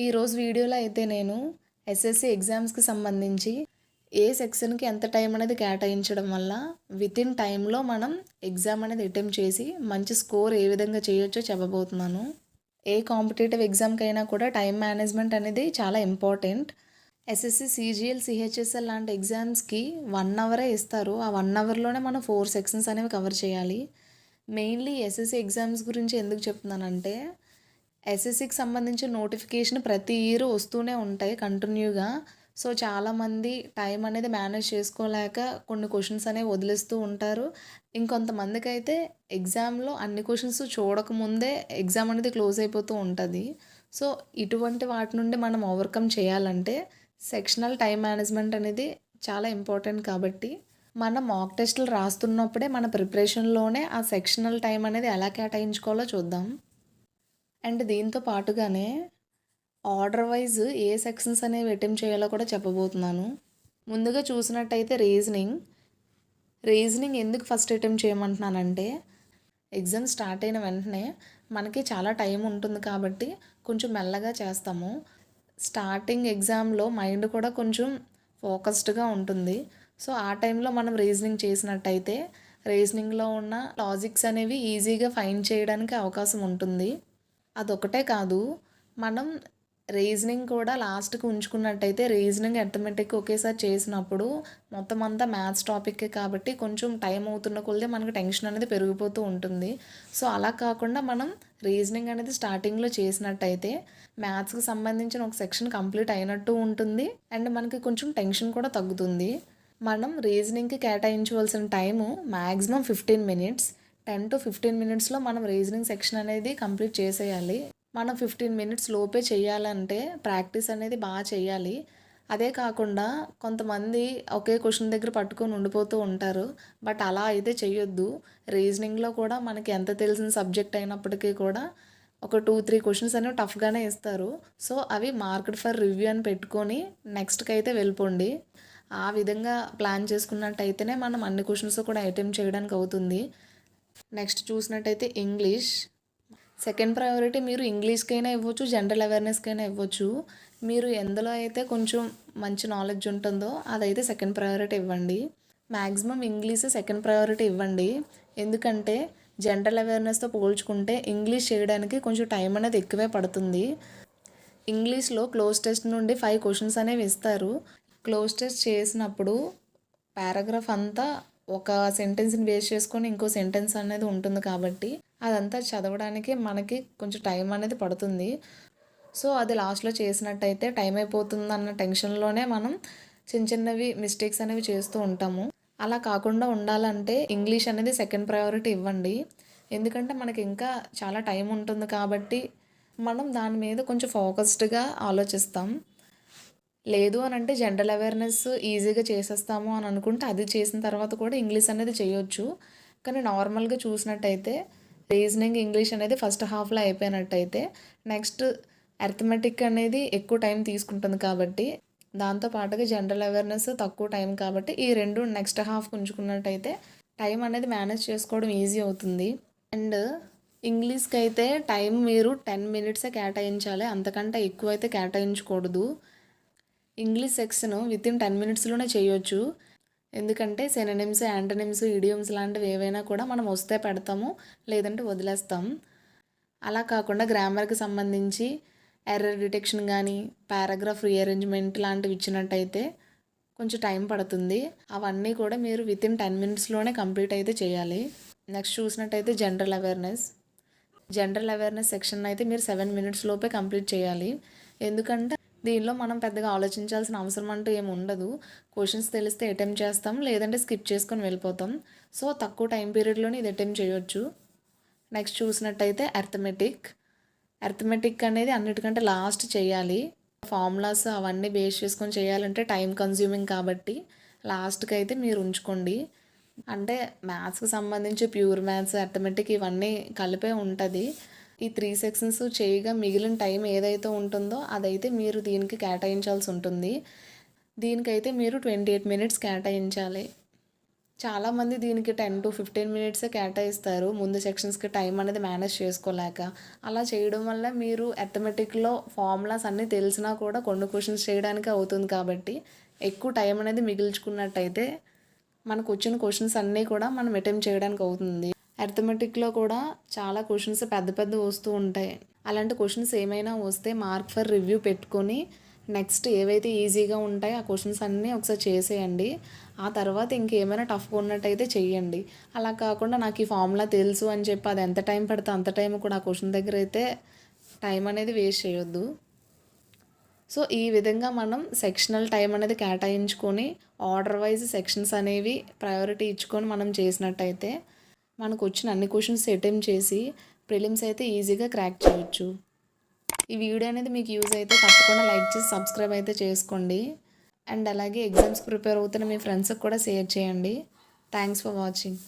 ఈరోజు వీడియోలో అయితే నేను ఎస్ఎస్సి ఎగ్జామ్స్కి సంబంధించి ఏ సెక్షన్కి ఎంత టైం అనేది కేటాయించడం వల్ల వితిన్ టైంలో మనం ఎగ్జామ్ అనేది అటెంప్ట్ చేసి మంచి స్కోర్ ఏ విధంగా చేయొచ్చో చెప్పబోతున్నాను. ఏ కాంపిటేటివ్ ఎగ్జామ్కైనా కూడా టైం మేనేజ్మెంట్ అనేది చాలా ఇంపార్టెంట్. ఎస్ఎస్సి సిజిఎల్ సిహెచ్ఎస్ఎల్ లాంటి ఎగ్జామ్స్కి 1 అవరే ఇస్తారు. ఆ 1 అవర్లోనే మనం 4 సెక్షన్స్ అనేవి కవర్ చేయాలి. మెయిన్లీ ఎస్ఎస్సి ఎగ్జామ్స్ గురించి ఎందుకు చెప్తున్నానంటే ఎస్ఎస్సికి సంబంధించిన నోటిఫికేషన్ ప్రతి ఇయర్ వస్తూనే ఉంటాయి కంటిన్యూగా. సో చాలామంది టైం అనేది మేనేజ్ చేసుకోలేక కొన్ని క్వశ్చన్స్ అనేవి వదిలేస్తూ ఉంటారు. ఇంకొంతమందికి అయితే ఎగ్జామ్లో అన్ని క్వశ్చన్స్ చూడకముందే ఎగ్జామ్ అనేది క్లోజ్ అయిపోతూ ఉంటుంది. సో ఇటువంటి వాటి నుండి మనం ఓవర్కమ్ చేయాలంటే సెక్షనల్ టైం మేనేజ్మెంట్ అనేది చాలా ఇంపార్టెంట్. కాబట్టి మనం మాక్ టెస్టులు రాస్తున్నప్పుడే మన ప్రిపరేషన్లోనే ఆ సెక్షనల్ టైం అనేది ఎలా కేటాయించుకోవాలో చూద్దాం. అండ్ దీంతో పాటుగానే ఆర్డర్ వైజ్ ఏ సెక్షన్స్ అనేవి అటెంప్ట్ చేయాలో కూడా చెప్పబోతున్నాను. ముందుగా చూసినట్టయితే రీజనింగ్ ఎందుకు ఫస్ట్ అటెంప్ట్ చేయమంటున్నానంటే ఎగ్జామ్ స్టార్ట్ అయిన వెంటనే మనకి చాలా టైం ఉంటుంది కాబట్టి కొంచెం మెల్లగా చేస్తాము. స్టార్టింగ్ ఎగ్జామ్లో మైండ్ కూడా కొంచెం ఫోకస్డ్గా ఉంటుంది. సో ఆ టైంలో మనం రీజనింగ్ చేసినట్టయితే రీజనింగ్లో ఉన్న లాజిక్స్ అనేవి ఈజీగా ఫైండ్ చేయడానికి అవకాశం ఉంటుంది. అదొకటే కాదు, మనం రీజనింగ్ కూడా లాస్ట్కి ఉంచుకున్నట్టయితే రీజనింగ్ అర్థమెటిక్ ఒకేసారి చేసినప్పుడు మొత్తం అంతా మ్యాథ్స్ టాపిక్కే కాబట్టి కొంచెం టైం అవుతున్న కొద్దీ మనకు టెన్షన్ అనేది పెరిగిపోతూ ఉంటుంది. సో అలా కాకుండా మనం రీజనింగ్ అనేది స్టార్టింగ్లో చేసినట్టయితే మ్యాథ్స్కి సంబంధించిన ఒక సెక్షన్ కంప్లీట్ అయినట్టు ఉంటుంది అండ్ మనకి కొంచెం టెన్షన్ కూడా తగ్గుతుంది. మనం రీజనింగ్కి కేటాయించవలసిన టైము మ్యాక్సిమం 15 మినిట్స్. 10 to 15 మినిట్స్లో మనం రీజనింగ్ సెక్షన్ అనేది కంప్లీట్ చేసేయాలి. మనం 15 మినిట్స్ లోపే చేయాలంటే ప్రాక్టీస్ అనేది బాగా చేయాలి. అదే కాకుండా కొంతమంది ఒకే క్వశ్చన్ దగ్గర పట్టుకొని ఉండిపోతూ ఉంటారు. బట్ అలా అయితే చేయొద్దు. రీజనింగ్లో కూడా మనకి ఎంత తెలిసిన సబ్జెక్ట్ అయినప్పటికీ కూడా ఒక 2-3 క్వశ్చన్స్ అనేవి టఫ్గానే ఇస్తారు. సో అవి మార్క్డ్ ఫర్ రివ్యూ అని పెట్టుకొని నెక్స్ట్కి అయితే వెళ్ళిపోండి. ఆ విధంగా ప్లాన్ చేసుకున్నట్టయితేనే మనం అన్ని క్వశ్చన్స్ కూడా అటెంప్ట్ చేయడానికి అవుతుంది. నెక్స్ట్ చూసినట్టయితే ఇంగ్లీష్ సెకండ్ ప్రయారిటీ మీరు ఇంగ్లీష్కైనా ఇవ్వచ్చు, జనరల్ అవేర్నెస్కైనా ఇవ్వచ్చు. మీరు ఎందులో అయితే కొంచెం మంచి నాలెడ్జ్ ఉంటుందో అదైతే సెకండ్ ప్రయారిటీ ఇవ్వండి. మ్యాక్సిమం ఇంగ్లీష్ సెకండ్ ప్రయారిటీ ఇవ్వండి. ఎందుకంటే జనరల్ అవేర్నెస్తో పోల్చుకుంటే ఇంగ్లీష్ చేయడానికి కొంచెం టైం అనేది ఎక్కువే పడుతుంది. ఇంగ్లీష్లో క్లోజ్ టెస్ట్ నుండి 5 క్వశ్చన్స్ అనేవి ఇస్తారు. క్లోజ్ టెస్ట్ చేసినప్పుడు పారాగ్రాఫ్ అంతా ఒక సెంటెన్స్ని బేస్ చేసుకొని ఇంకో సెంటెన్స్ అనేది ఉంటుంది కాబట్టి అదంతా చదవడానికి మనకి కొంచెం టైం అనేది పడుతుంది. సో అది లాస్ట్లో చేసినట్టయితే టైం అయిపోతుంది అన్న టెన్షన్లోనే మనం చిన్నవి మిస్టేక్స్ అనేవి చేస్తూ ఉంటాము. అలా కాకుండా ఉండాలంటే ఇంగ్లీష్ అనేది సెకండ్ ప్రయారిటీ ఇవ్వండి. ఎందుకంటే మనకి ఇంకా చాలా టైం ఉంటుంది కాబట్టి మనం దాని మీద కొంచెం ఫోకస్డ్గా ఆలోచిస్తాం. లేదు అని అంటే జనరల్ అవేర్నెస్ ఈజీగా చేసేస్తాము అని అనుకుంటే అది చేసిన తర్వాత కూడా ఇంగ్లీష్ అనేది చేయొచ్చు. కానీ నార్మల్గా చూసినట్టయితే రీజనింగ్ ఇంగ్లీష్ అనేది ఫస్ట్ హాఫ్లో అయిపోయినట్టయితే నెక్స్ట్ అర్థమెటిక్ అనేది ఎక్కువ టైం తీసుకుంటుంది కాబట్టి దాంతో పాటుగా జనరల్ అవేర్నెస్ తక్కువ టైం కాబట్టి ఈ రెండు నెక్స్ట్ హాఫ్ ఉంచుకున్నట్టయితే టైం అనేది మేనేజ్ చేసుకోవడం ఈజీ అవుతుంది. అండ్ ఇంగ్లీష్కి అయితే టైం మీరు 10 మినిట్సే కేటాయించాలి, అంతకంటే ఎక్కువ అయితే కేటాయించకూడదు. ఇంగ్లీష్ సెక్షన్ వితిన్ 10 మినిట్స్లోనే చేయొచ్చు. ఎందుకంటే సినోనిమ్స్, యాంటోనిమ్స్, ఇడియమ్స్ లాంటివి ఏవైనా కూడా మనం వస్తే పెడతాము, లేదంటే వదిలేస్తాం. అలా కాకుండా గ్రామర్కి సంబంధించి ఎర్రర్ డిటెక్షన్ కానీ పారాగ్రాఫ్ రీఅరేంజ్మెంట్ లాంటివి ఇచ్చినట్టయితే కొంచెం టైం పడుతుంది. అవన్నీ కూడా మీరు వితిన్ 10 మినిట్స్లోనే కంప్లీట్ అయితే చేయాలి. నెక్స్ట్ చూసినట్టయితే జనరల్ అవేర్నెస్ సెక్షన్ అయితే మీరు 7 మినిట్స్ లోపే కంప్లీట్ చేయాలి. ఎందుకంటే దీనిలో మనం పెద్దగా ఆలోచించాల్సిన అవసరం అంటూ ఏమి ఉండదు. క్వశ్చన్స్ తెలిస్తే అటెంప్ట్ చేస్తాం, లేదంటే స్కిప్ చేసుకొని వెళ్ళిపోతాం. సో తక్కువ టైం పీరియడ్లోనే ఇది అటెంప్ట్ చేయొచ్చు. నెక్స్ట్ చూసినట్టయితే అర్థమెటిక్ అనేది అన్నిటికంటే లాస్ట్ చేయాలి. ఫార్ములాస్ అవన్నీ బేస్ చేసుకొని చేయాలంటే టైం కన్జ్యూమింగ్ కాబట్టి లాస్ట్కి అయితే మీరు ఉంచుకోండి. అంటే మ్యాథ్స్కి సంబంధించి ప్యూర్ మ్యాథ్స్, అర్థమెటిక్ ఇవన్నీ కలిపే ఉంటుంది. ఈ 3 సెక్షన్స్ చేయగా మిగిలిన టైం ఏదైతే ఉంటుందో అదైతే మీరు దీనికి కేటాయించాల్సి ఉంటుంది. దీనికైతే మీరు 28 మినిట్స్ కేటాయించాలి. చాలామంది దీనికి 10-15 మినిట్సే కేటాయిస్తారు ముందు సెక్షన్స్కి టైం అనేది మేనేజ్ చేసుకోలేక. అలా చేయడం వల్ల మీరు అర్థమెటిక్‌లో ఫార్ములాస్ అన్నీ తెలిసినా కూడా కొన్ని క్వెషన్స్ చేయడానికి అవుతుంది కాబట్టి ఎక్కువ టైం అనేది మిగిల్చుకున్నట్టయితే మనకొచ్చిన క్వెషన్స్ అన్నీ కూడా మనం అటెంప్ట్ చేయడానికి అవుతుంది. అర్థమెటిక్‌లో కూడా చాలా క్వెషన్స్ పెద్ద పెద్దవి వస్తూ ఉంటాయి. అలాంటి క్వెషన్స్ ఏమైనా వస్తే మార్క్ ఫర్ రివ్యూ పెట్టుకొని నెక్స్ట్ ఏవైతే ఈజీగా ఉంటాయో ఆ క్వెషన్స్ అన్నీ ఒకసారి చేసేయండి. ఆ తర్వాత ఇంకేమైనా టఫ్‌గా ఉన్నట్టయితే చెయ్యండి. అలా కాకుండా నాకు ఈ ఫార్ములా తెలుసు అని చెప్పి అది ఎంత టైం పడితే అంత టైం కూడా ఆ క్వెషన్ దగ్గర అయితే టైం అనేది వేస్ట్ చేయొద్దు. సో ఈ విధంగా మనం సెక్షనల్ టైం అనేది కేటాయించుకొని ఆర్డర్ వైజ్ సెక్షన్స్ అనేవి ప్రయారిటీ ఇచ్చుకొని మనం చేసినట్టయితే మనకు వచ్చిన అన్ని క్వెషన్స్ అటెంప్ట్ చేసి ప్రిలిమ్స్ అయితే ఈజీగా క్రాక్ చేయొచ్చు. ఈ వీడియో అనేది మీకు యూజ్ అయితే తప్పకుండా లైక్ చేసి సబ్స్క్రైబ్ అయితే చేసుకోండి. అండ్ అలాగే ఎగ్జామ్స్కి ప్రిపేర్ అవుతున్న మీ ఫ్రెండ్స్కి కూడా షేర్ చేయండి. Thanks for watching.